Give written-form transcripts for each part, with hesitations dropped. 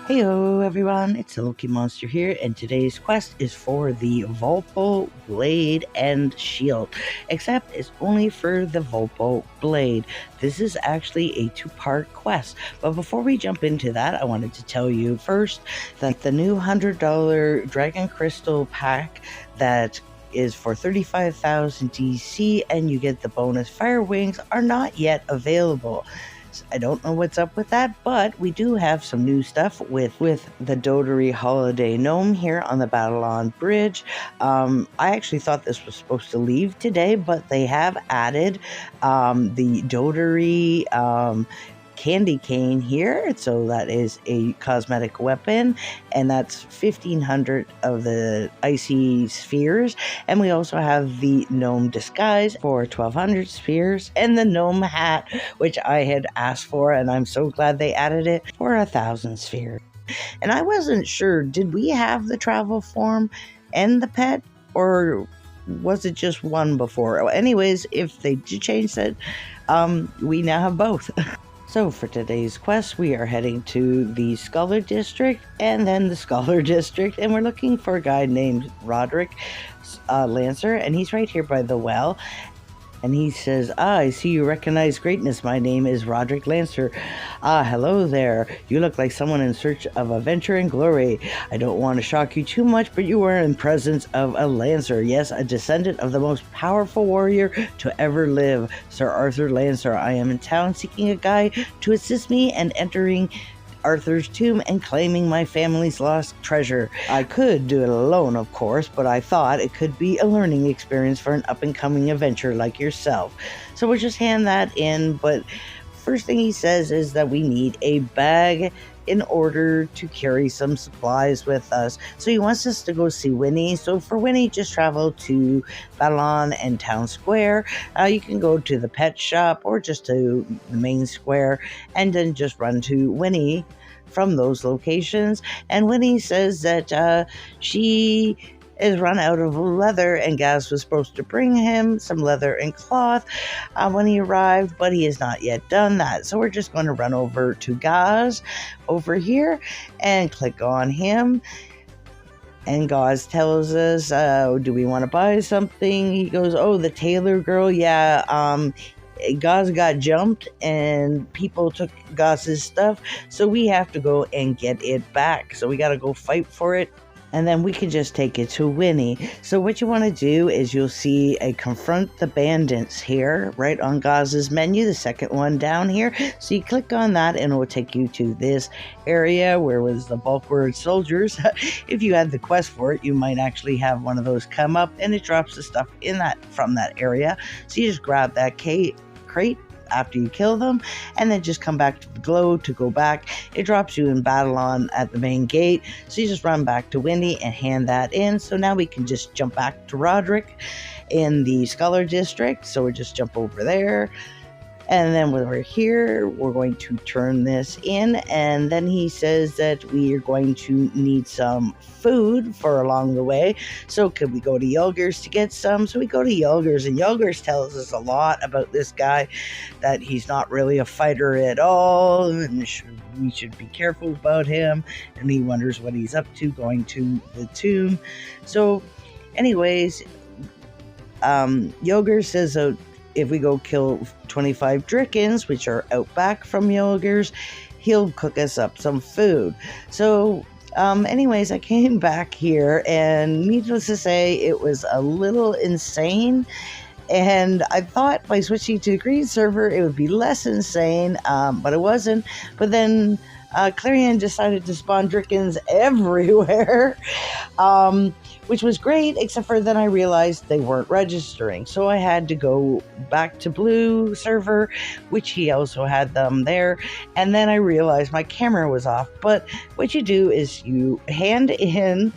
Heyo everyone, it's the Loki Monster here, and today's quest is for the Vorpal Blade and Shield, except it's only for the Vorpal Blade. This is actually a two-part quest, but before we jump into that, I wanted to tell you first that the new $100 Dragon Crystal pack that is for 35,000 DC and you get the bonus Fire Wings are not yet available. I don't know what's up with that, but we do have some new stuff with the Dotery Holiday Gnome here on the Babylon Bridge. I actually thought this was supposed to leave today, but they have added the Dotery candy cane here, so that is a cosmetic weapon, and that's 1,500 of the icy spheres. And we also have the gnome disguise for 1,200 spheres, and the gnome hat, which I had asked for, and I'm so glad they added it, for 1,000 spheres. And I wasn't sure, did we have the travel form and the pet, or was it just one before? Well, anyways, if they did change that, we now have both. So for today's quest, we are heading to the Scholar District and then the Scholar District, and we're looking for a guy named Roderick Lancer, and he's right here by the well. And he says, I see you recognize greatness. My name is Roderick Lancer. Hello there. You look like someone in search of adventure and glory. I don't want to shock you too much, but you are in presence of a Lancer. Yes, a descendant of the most powerful warrior to ever live, Sir Arthur Lancer. I am in town seeking a guide to assist me in entering Arthur's tomb and claiming my family's lost treasure. I could do it alone, of course, but I thought it could be a learning experience for an up-and-coming adventurer like yourself. So we'll just hand that in, but first thing he says is that we need a bag in order to carry some supplies with us. So he wants us to go see Winnie. So for Winnie, just travel to Babylon and Town Square. You can go to the pet shop or just to the main square and then just run to Winnie from those locations. And Winnie says that she is run out of leather, and Gaz was supposed to bring him some leather and cloth when he arrived, but he has not yet done that. So we're just going to run over to Gaz over here and click on him. And Gaz tells us, do we want to buy something? He goes, oh, the tailor girl, yeah, Gaz got jumped and people took Gaz's stuff, so we have to go and get it back. So we got to go fight for it, and then we can just take it to Winnie. So what you want to do is you'll see a Confront the Bandits here, right on Gaz's menu, the second one down here. So you click on that and it will take you to this area where was the bulkward soldiers. If you had the quest for it, you might actually have one of those come up, and it drops the stuff in that from that area. So you just grab that crate after you kill them, and then just come back to the Glade to go back. It drops you in Babylon at the main gate, so you just run back to Winnie and hand that in. So now we can just jump back to Roderick in the Scholar District. So we just jump over there, and then when we're here, we're going to turn this in, and then he says that we are going to need some food for along the way. So could we go to Yulger's to get some? So we go to Yulger's, and Yulger's tells us a lot about this guy, that he's not really a fighter at all, and we should be careful about him, and he wonders what he's up to going to the tomb. So anyways, Yulger says if we go kill 25 Drickens, which are out back from Yulger's, he'll cook us up some food. So anyways, I came back here, and needless to say, it was a little insane. And I thought by switching to the green server, it would be less insane, but it wasn't. But then Clarion decided to spawn Drickens everywhere, which was great, except for then I realized they weren't registering. So I had to go back to blue server, which he also had them there. And then I realized my camera was off. But what you do is you hand in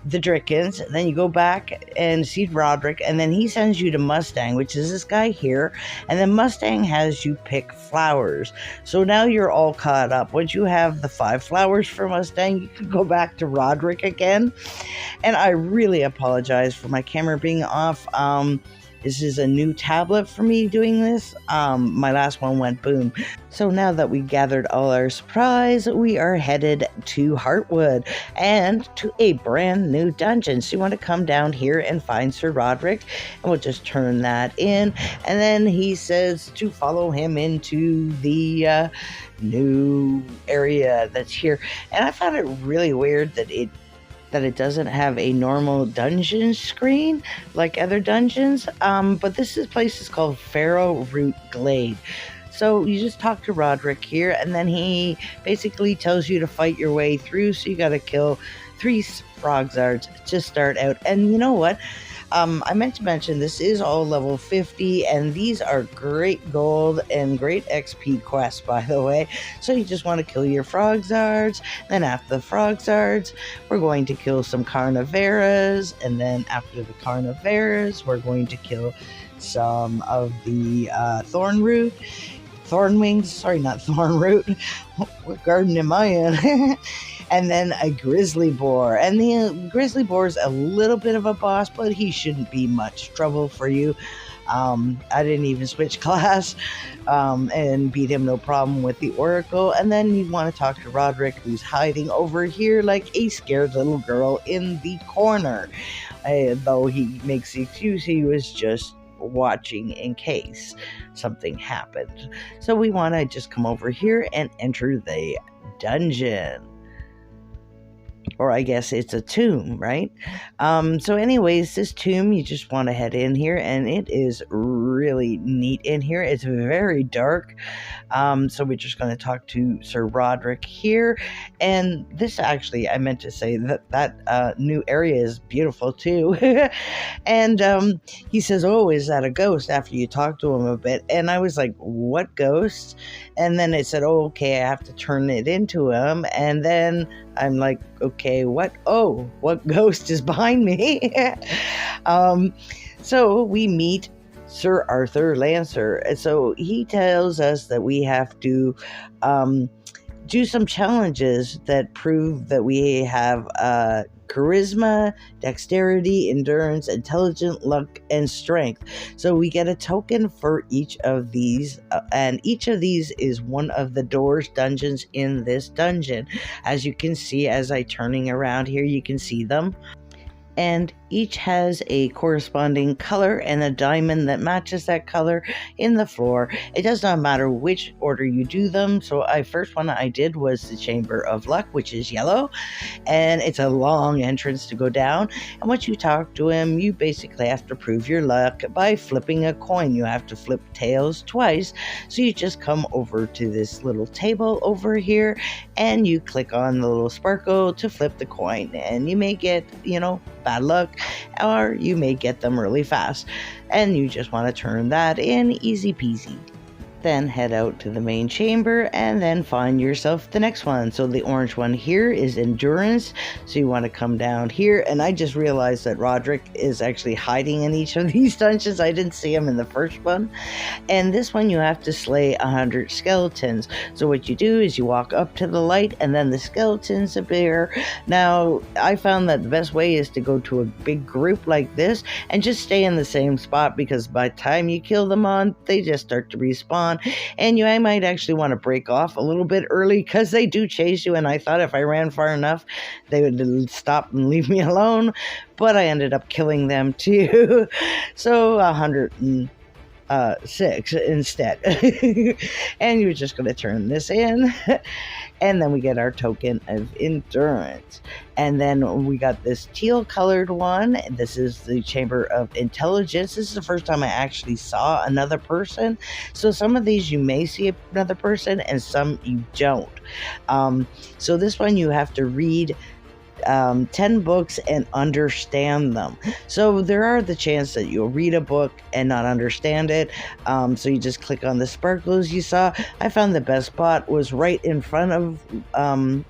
the Drickens, then you go back and see Roderick, and then he sends you to Mustang, which is this guy here, and then Mustang has you pick flowers. So now you're all caught up. Once you have the 5 flowers for Mustang, you can go back to Roderick again. And I really apologize for my camera being off. This is a new tablet for me doing this. My last one went boom. So now that we gathered all our supplies, we are headed to Heartwood and to a brand new dungeon. So you want to come down here and find Sir Roderick, and we'll just turn that in. And then he says to follow him into the new area that's here. And I found it really weird that it doesn't have a normal dungeon screen like other dungeons. But place is called Faeroot Glade. So you just talk to Roderick here, and then he basically tells you to fight your way through. So you got to kill 3 Frogzards to start out. And you know what? I meant to mention this is all level 50, and these are great gold and great XP quests, by the way. So you just want to kill your Frogzards. Then after the Frogzards, we're going to kill some Carniveras, and then after the Carniveras, we're going to kill some of the Thornwings. Sorry, not Thornroot. What garden am I in? And then a grizzly boar. And the grizzly boar is a little bit of a boss, but he shouldn't be much trouble for you. I didn't even switch class and beat him no problem with the Oracle. And then you want to talk to Roderick, who's hiding over here like a scared little girl in the corner. Though he makes the excuse he was just watching in case something happened. So we want to just come over here and enter the dungeon. Or I guess it's a tomb, right? So anyways, this tomb, you just want to head in here, and it is really neat in here. It's very dark. So we're just going to talk to Sir Roderick here. And this actually, I meant to say that new area is beautiful too. And he says, oh, is that a ghost? After you talk to him a bit. And I was like, what ghost? And then it said, oh, okay, I have to turn it into him. And then I'm like, okay, what? Oh, what ghost is behind me? So we meet Sir Arthur Lancer. So he tells us that we have to do some challenges that prove that we have charisma, dexterity, endurance, intelligence, luck, and strength. So we get a token for each of these, and each of these is one of the dungeons in this dungeon. As you can see, as I turning around here, you can see them. And each has a corresponding color and a diamond that matches that color in the floor. It does not matter which order you do them. So first one I did was the Chamber of Luck, which is yellow, and it's a long entrance to go down. And once you talk to him, you basically have to prove your luck by flipping a coin. You have to flip tails twice. So you just come over to this little table over here, and you click on the little sparkle to flip the coin, and you may get, bad luck, or you may get them really fast, and you just want to turn that in, easy peasy. Then head out to the main chamber and then find yourself the next one. So the orange one here is endurance. So you want to come down here, and I just realized that Roderick is actually hiding in each of these dungeons. I didn't see him in the first one. And this one you have to slay 100 skeletons. So what you do is you walk up to the light, and then the skeletons appear. Now I found that the best way is to go to a big group like this and just stay in the same spot, because by the time you kill them on, they just start to respawn. And I might actually want to break off a little bit early, because they do chase you, and I thought if I ran far enough they would stop and leave me alone, but I ended up killing them too. So 106 instead. And you're just going to turn this in, and then we get our token of endurance. And then we got this teal colored one. This is the Chamber of Intelligence. This is the first time I actually saw another person. So some of these you may see another person, and some you don't. So this one you have to read 10 books and understand them. So there are the chance that you'll read a book and not understand it. So you just click on the sparkles you saw. I found the best spot was right in front of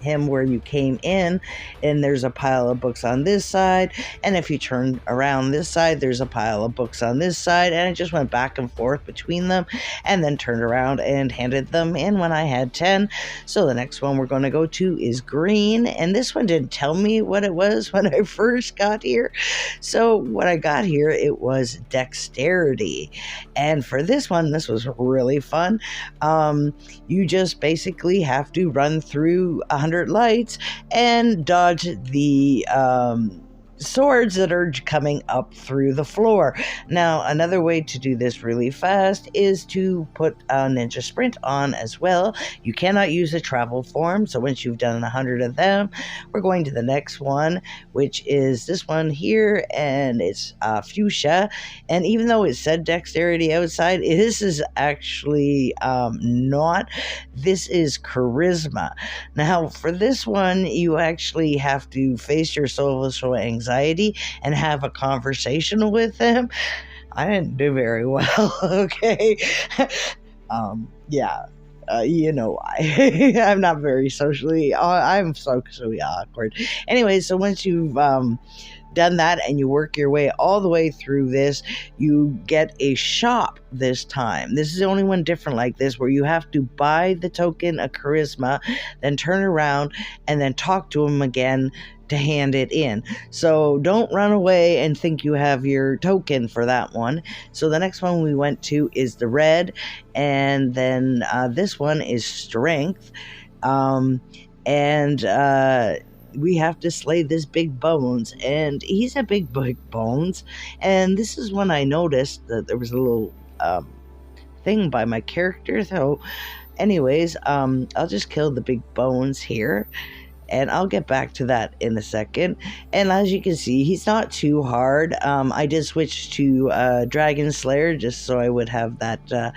him where you came in, and there's a pile of books on this side, and if you turn around this side, there's a pile of books on this side, and I just went back and forth between them and then turned around and handed them in when I had 10. So the next one we're going to go to is green, and this one didn't tell me me what it was when I first got here. So when I got here, it was dexterity. And for this one, this was really fun. You just basically have to run through 100 lights and dodge the swords that are coming up through the floor. Now, another way to do this really fast is to put a ninja sprint on as well. You cannot use a travel form, so once you've done 100 of them, we're going to the next one, which is this one here, and it's fuchsia. And even though it said dexterity outside, this is actually not. This is charisma. Now, for this one, you actually have to face your social anxiety and have a conversation with them. I didn't do very well, okay? Yeah. You know why. I'm not very socially, I'm socially awkward. Anyway, so once you've done that and you work your way all the way through this, you get a shop this time. This is the only one different like this, where you have to buy the token of charisma, then turn around and then talk to them again to hand it in. So don't run away and think you have your token for that one. So the next one we went to is the red, and then this one is strength. We have to slay this big bones, and he's a big bones. And this is when I noticed that there was a little thing by my character. So anyways, I'll just kill the big bones here, and I'll get back to that in a second. And as you can see, he's not too hard. I did switch to Dragon Slayer just so I would have that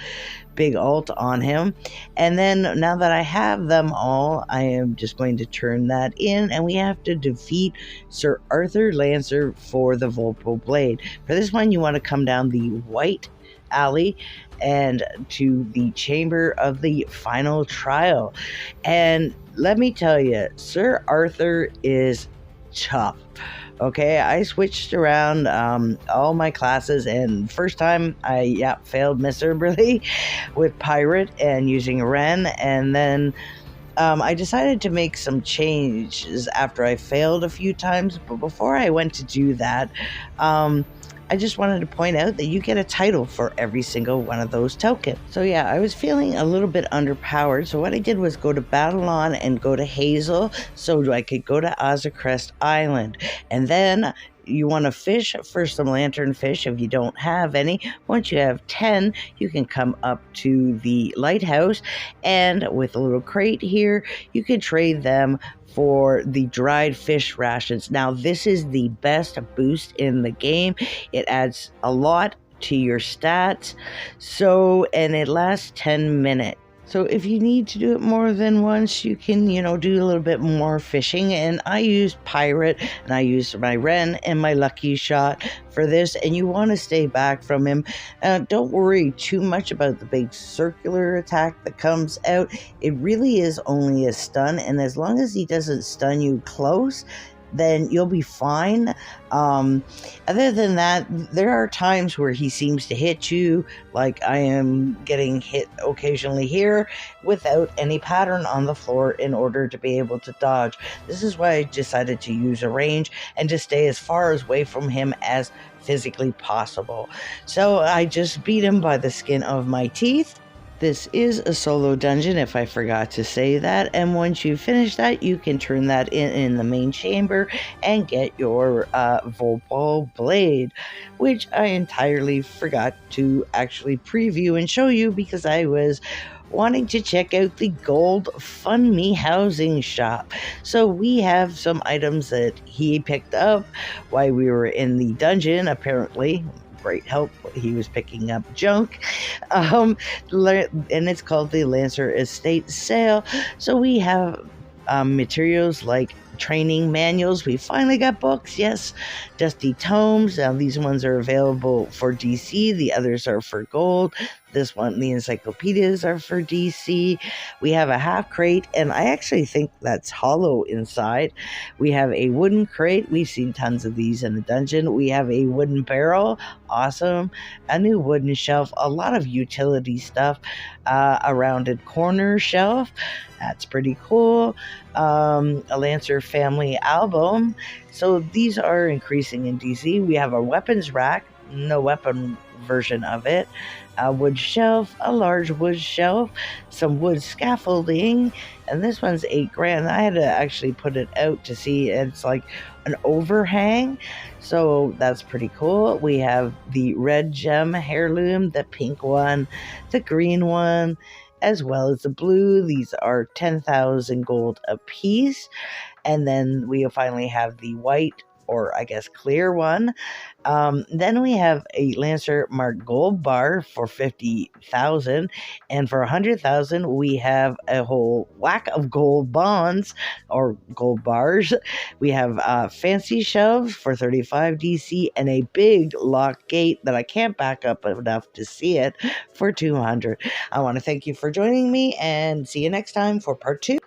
big ult on him. And then now that I have them all, I am just going to turn that in, and we have to defeat Sir Arthur Lancer for the Vorpal Blade. For this one, you want to come down the white alley and to the chamber of the final trial. And let me tell you, Sir Arthur is tough. Okay, I switched around all my classes, and first time I failed miserably with Pirate and using Ren, and then I decided to make some changes after I failed a few times. But before I went to do that, I just wanted to point out that you get a title for every single one of those tokens. So yeah, I was feeling a little bit underpowered, so what I did was go to Babylon and go to Hazel so I could go to Azzacrest Island. And then you want to fish for some lanternfish if you don't have any. Once you have 10, you can come up to the lighthouse, and with a little crate here, you can trade them for the dried fish rations. Now, this is the best boost in the game. It adds a lot to your stats, and it lasts 10 minutes. So if you need to do it more than once, you can, do a little bit more fishing. And I used Pirate, and I used my Ren and my Lucky Shot for this. And you want to stay back from him. Don't worry too much about the big circular attack that comes out. It really is only a stun. And as long as he doesn't stun you close, then you'll be fine. Other than that, there are times where he seems to hit you, like I am getting hit occasionally here, without any pattern on the floor in order to be able to dodge. This is why I decided to use a range and to stay as far away from him as physically possible. So I just beat him by the skin of my teeth. This is a solo dungeon, if I forgot to say that, and once you finish that, you can turn that in the main chamber and get your Vorpal Blade, which I entirely forgot to actually preview and show you because I was wanting to check out the Goldfundme housing shop. So we have some items that he picked up while we were in the dungeon, apparently. Great help. He was picking up junk, and it's called the Lancer Estate Sale. So we have materials like training manuals. We finally got books, yes, dusty tomes. Now these ones are available for DC, the others are for gold. This one, the encyclopedias, are for DC. We have a half crate, and I actually think that's hollow inside. We have a wooden crate. We've seen tons of these in the dungeon. We have a wooden barrel. Awesome. A new wooden shelf. A lot of utility stuff. A rounded corner shelf. That's pretty cool. A Lancer family album. So these are increasing in DC. We have a weapons rack, no weapon version of it, a wood shelf, a large wood shelf, some wood scaffolding, and this one's $8,000. I had to actually put it out to see. It's like an overhang, so that's pretty cool. We have the red gem heirloom, the pink one, the green one, as well as the blue. These are 10,000 gold a piece. And then we finally have the white, or I guess clear one. Then we have a Lancer Mark Gold bar for 50,000, and for 100,000 we have a whole whack of gold bonds or gold bars. We have fancy shelves for 35 DC and a big lock gate that I can't back up enough to see it for 200. I want to thank you for joining me and see you next time for part 2.